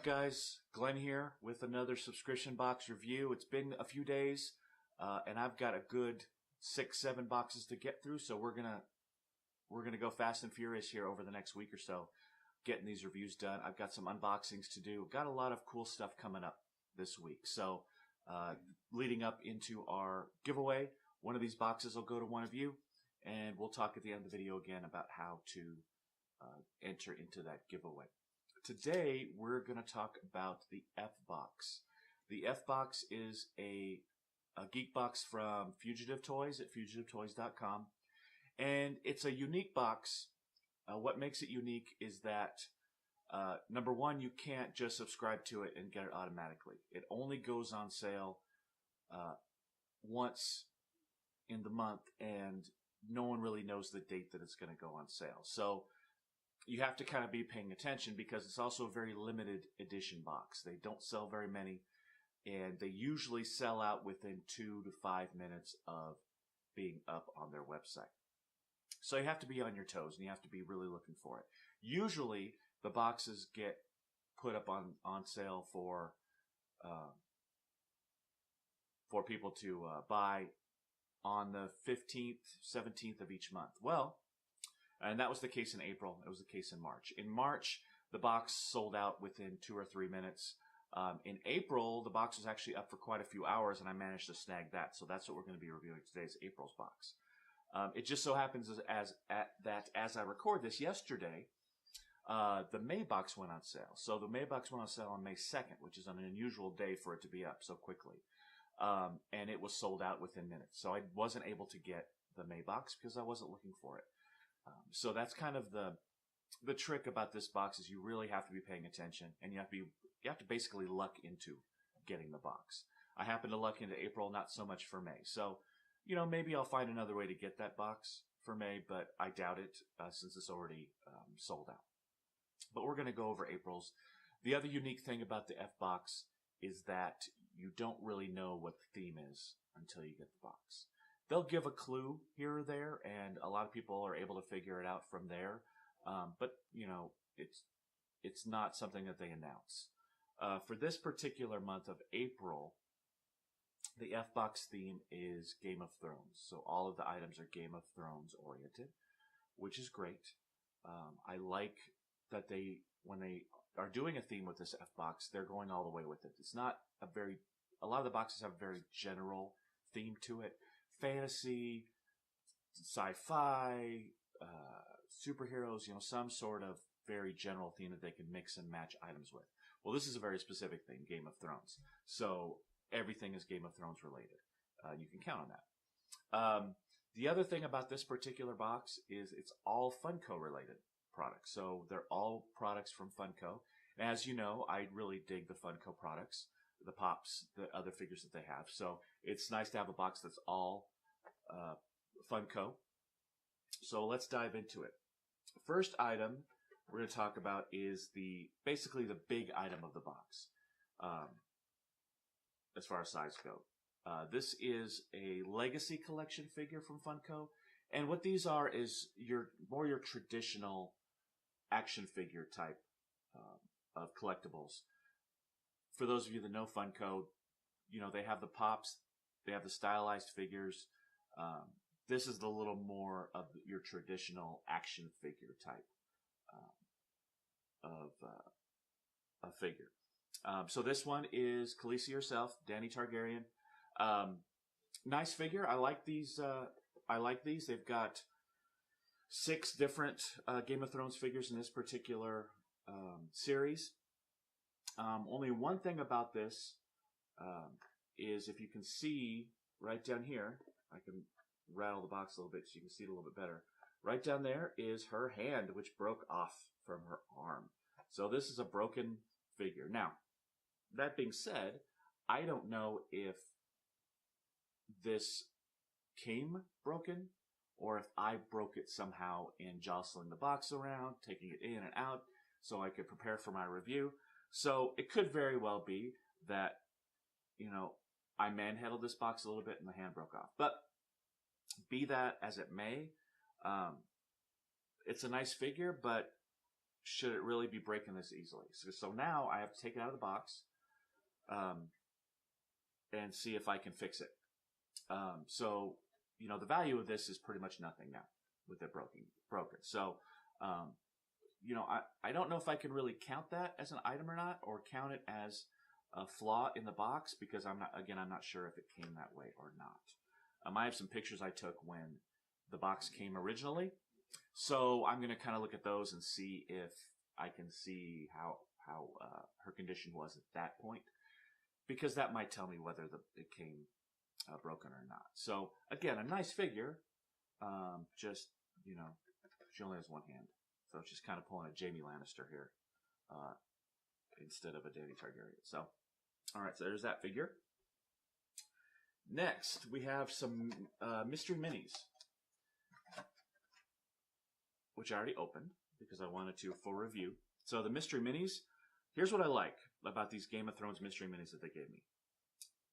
up, guys? Glenn here with another subscription box review. It's been a few days, and I've got a good 6-7 boxes to get through. So we're gonna go fast and furious here over the next week or so, getting these reviews done. I've got some unboxings to do. Got a lot of cool stuff coming up this week. So leading up into our giveaway, one of these boxes will go to one of you, and we'll talk at the end of the video again about how to enter into that giveaway. Today, we're going to talk about the F-Box. The F-Box is a geek box from Fugitive Toys at fugitivetoys.com. And it's a unique box. What makes it unique is that, number one, you can't just subscribe to it and get it automatically. It only goes on sale once in the month, and no one really knows the date that it's going to go on sale. So you have to kind of be paying attention because it's also a very limited edition box. They don't sell very many, and they usually sell out within 2 to 5 minutes of being up on their website. So you have to be on your toes, and you have to be really looking for it. Usually, the boxes get put up on sale for people to buy on the 15th, 17th of each month. Well, and that was the case in April. It was the case in March. In March, the box sold out within 2 or 3 minutes. In April, the box was actually up for quite a few hours, and I managed to snag that. So that's what we're going to be reviewing today, is April's box. It just so happens as I record this yesterday, the May box went on sale. So the May box went on sale on May 2nd, which is an unusual day for it to be up so quickly. And it was sold out within minutes. So I wasn't able to get the May box because I wasn't looking for it. So that's kind of the trick about this box, is you really have to be paying attention, and you have to basically luck into getting the box. I happen to luck into April, not so much for May. So, you know, maybe I'll find another way to get that box for May, but I doubt it since it's already sold out. But we're going to go over April's. The other unique thing about the F-Box is that you don't really know what the theme is until you get the box. They'll give a clue here or there, and a lot of people are able to figure it out from there. But, you know, it's not something that they announce. For this particular month of April, the F-Box theme is Game of Thrones. So all of the items are Game of Thrones oriented, which is great. I like that when they are doing a theme with this F-Box, they're going all the way with it. It's not a lot of the boxes have a very general theme to it. Fantasy, sci-fi, superheroes, you know, some sort of very general theme that they can mix and match items with. Well, this is a very specific thing, Game of Thrones. So everything is Game of Thrones related. You can count on that. The other thing about this particular box is it's all Funko related products. So they're all products from Funko. And as you know, I really dig the Funko products, the Pops, the other figures that they have. So it's nice to have a box that's all Funko. So let's dive into it. First item we're going to talk about is basically the big item of the box, as far as size go. This is a Legacy Collection figure from Funko, and what these are is your traditional action figure type of collectibles. For those of you that know Funko, you know, they have the Pops, they have the stylized figures. This is the little more of your traditional action figure type of figure. So this one is Khaleesi herself, Dany Targaryen. Nice figure. I like these. They've got 6 different Game of Thrones figures in this particular series. Only one thing about this is, if you can see right down here, I can rattle the box a little bit so you can see it a little bit better. Right down there is her hand, which broke off from her arm. So this is a broken figure. Now, that being said, I don't know if this came broken or if I broke it somehow in jostling the box around, taking it in and out so I could prepare for my review. So it could very well be that, you know, I manhandled this box a little bit and the hand broke off. But be that as it may, it's a nice figure, but should it really be breaking this easily? So now I have to take it out of the box and see if I can fix it. So, you know, the value of this is pretty much nothing now with it broken. So, you know, I don't know if I can really count that as an item or not, or count it as a flaw in the box, because I'm not sure if it came that way or not. I have some pictures I took when the box came originally, so I'm going to kind of look at those and see if I can see how her condition was at that point, because that might tell me whether it came broken or not. So again, a nice figure, just, you know, she only has one hand, so she's kind of pulling a Jaime Lannister here instead of a Dany Targaryen. So, all right, so there's that figure. Next, we have some mystery minis, which I already opened because I wanted to for review. So the mystery minis, here's what I like about these Game of Thrones mystery minis that they gave me,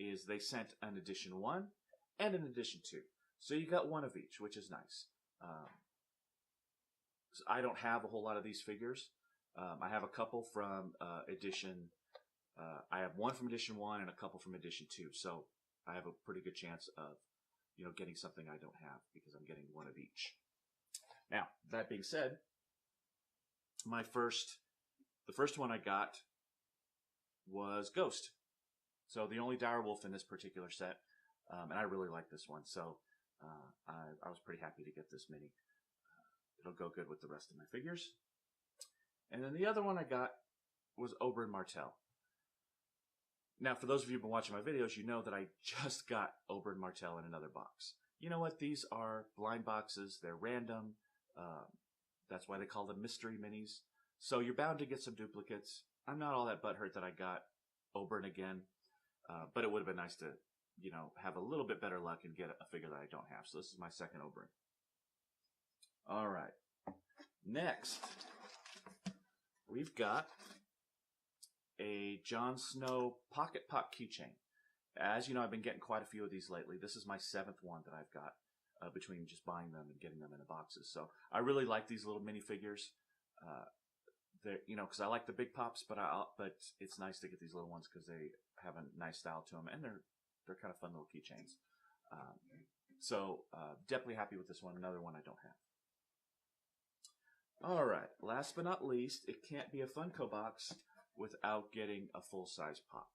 is they sent an edition 1 and an edition 2. So you got one of each, which is nice. So I don't have a whole lot of these figures. I have a couple from edition, I have one from edition 1 and a couple from edition 2. So I have a pretty good chance of, you know, getting something I don't have because I'm getting one of each. Now, that being said, the first one I got was Ghost. So the only direwolf in this particular set, and I really like this one. So I was pretty happy to get this mini. It'll go good with the rest of my figures. And then the other one I got was Oberyn Martell. Now, for those of you who've been watching my videos, you know that I just got Oberyn Martell in another box. You know what? These are blind boxes. They're random. That's why they call them mystery minis. So you're bound to get some duplicates. I'm not all that butthurt that I got Oberyn again, but it would have been nice to, you know, have a little bit better luck and get a figure that I don't have. So this is my second Oberyn. All right. Next, we've got a Jon Snow Pocket Pop keychain. As you know, I've been getting quite a few of these lately. This is my 7th one that I've got between just buying them and getting them in the boxes. So I really like these little minifigures. They're, you know, because I like the big pops, but it's nice to get these little ones because they have a nice style to them, and they're kind of fun little keychains. So definitely happy with this one. Another one I don't have. All right, last but not least, it can't be a Funko box without getting a full-size pop.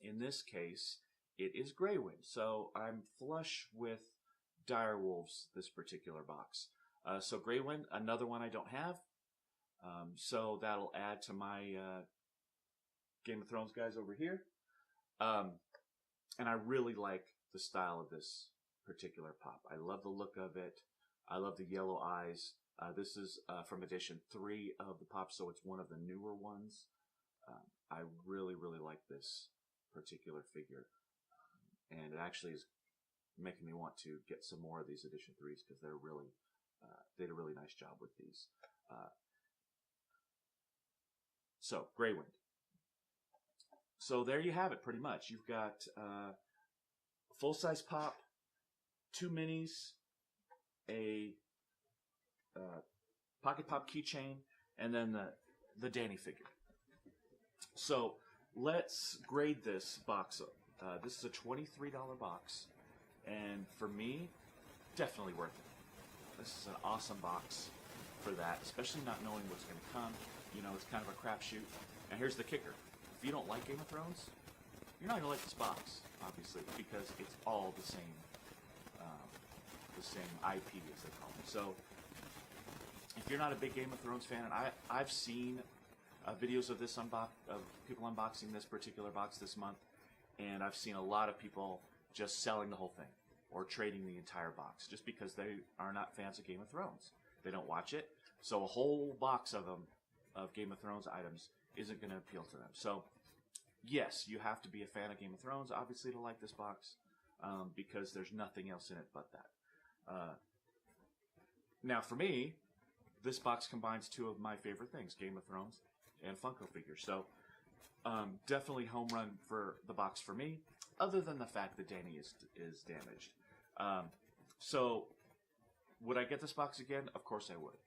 In this case, it is Grey Wind, so I'm flush with direwolves this particular box. So Grey Wind, another one I don't have, so that'll add to my Game of Thrones guys over here. And I really like the style of this particular pop. I love the look of it. I love the yellow eyes. This is from edition 3 of the pop, so it's one of the newer ones. I really, really like this particular figure. And it actually is making me want to get some more of these edition 3s because they're really, they did a really nice job with these. So, Grey Wind. So there you have it, pretty much. You've got a full-size pop, 2 minis, a pocket pop keychain, and then the Dany figure. So let's grade this box up. This is a $23 box, and for me, definitely worth it. This is an awesome box for that, especially not knowing what's going to come. You know, it's kind of a crapshoot. And here's the kicker. If you don't like Game of Thrones, you're not going to like this box, obviously, because it's all the same IP, as they call it. So, if you're not a big Game of Thrones fan, and I've seen videos of this of people unboxing this particular box this month, and I've seen a lot of people just selling the whole thing or trading the entire box just because they are not fans of Game of Thrones. They don't watch it, so a whole box of them, of Game of Thrones items, isn't going to appeal to them. So, yes, you have to be a fan of Game of Thrones, obviously, to like this box, because there's nothing else in it but that. Now, for me, this box combines 2 of my favorite things, Game of Thrones and Funko figures. So, definitely home run for the box for me, other than the fact that Dany is damaged. So, would I get this box again? Of course I would.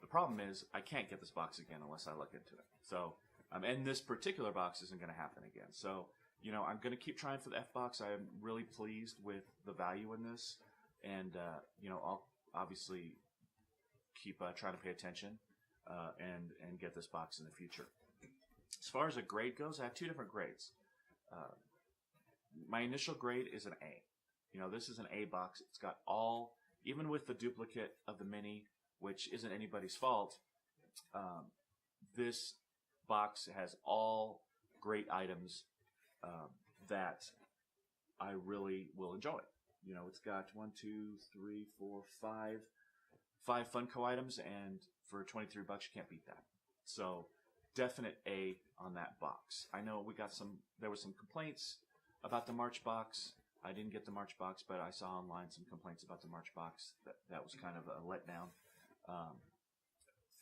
The problem is I can't get this box again unless I look into it. So, and this particular box isn't going to happen again. So, you know, I'm going to keep trying for the F box. I'm really pleased with the value in this, and you know, I'll obviously keep trying to pay attention and get this box in the future. As far as a grade goes, I have two different grades. My initial grade is an A. You know, this is an A box. It's got all, even with the duplicate of the mini, which isn't anybody's fault, this box has all great items that I really will enjoy. You know, it's got 1, 2, 3, 4, 5 Funko items, and for $23 you can't beat that. So definite A on that box. I know there were some complaints about the March box. I didn't get the March box, but I saw online some complaints about the March box. That was kind of a letdown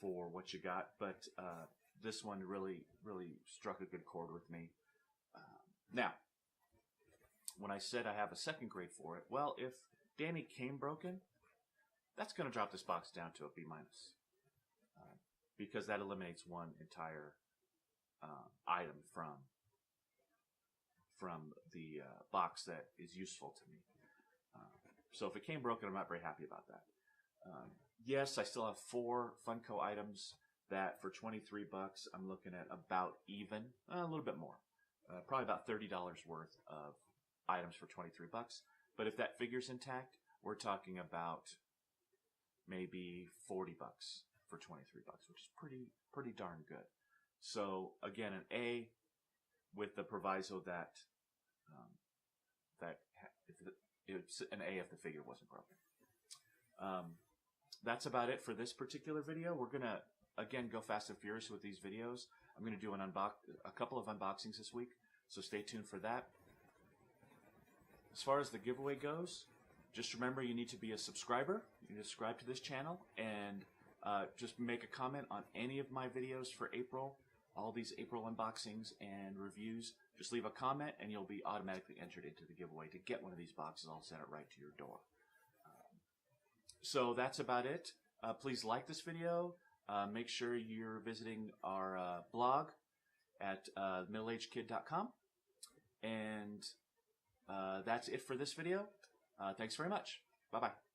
for what you got. But this one really struck a good chord with me. Now, when I said I have a second grade for it, well, if Danny came broken, that's going to drop this box down to a B-, because that eliminates one entire item from the box that is useful to me. So if it came broken, I'm not very happy about that. Yes, I still have 4 Funko items that for $23 I'm looking at about even, a little bit more, probably about $30 worth of items for $23. But if that figure's intact, we're talking about maybe $40 for $23, which is pretty darn good. So again, an A with the proviso that it's an A if the figure wasn't broken. That's about it for this particular video. We're gonna again go fast and furious with these videos. I'm gonna do a couple of unboxings this week, so stay tuned for that. As far as the giveaway goes, just remember you need to be a subscriber. You need to subscribe to this channel and just make a comment on any of my videos for April. All these April unboxings and reviews. Just leave a comment and you'll be automatically entered into the giveaway to get one of these boxes. I'll send it right to your door. So that's about it. Please like this video. Make sure you're visiting our blog at middleagedkid.com. And that's it for this video. Thanks very much. Bye-bye.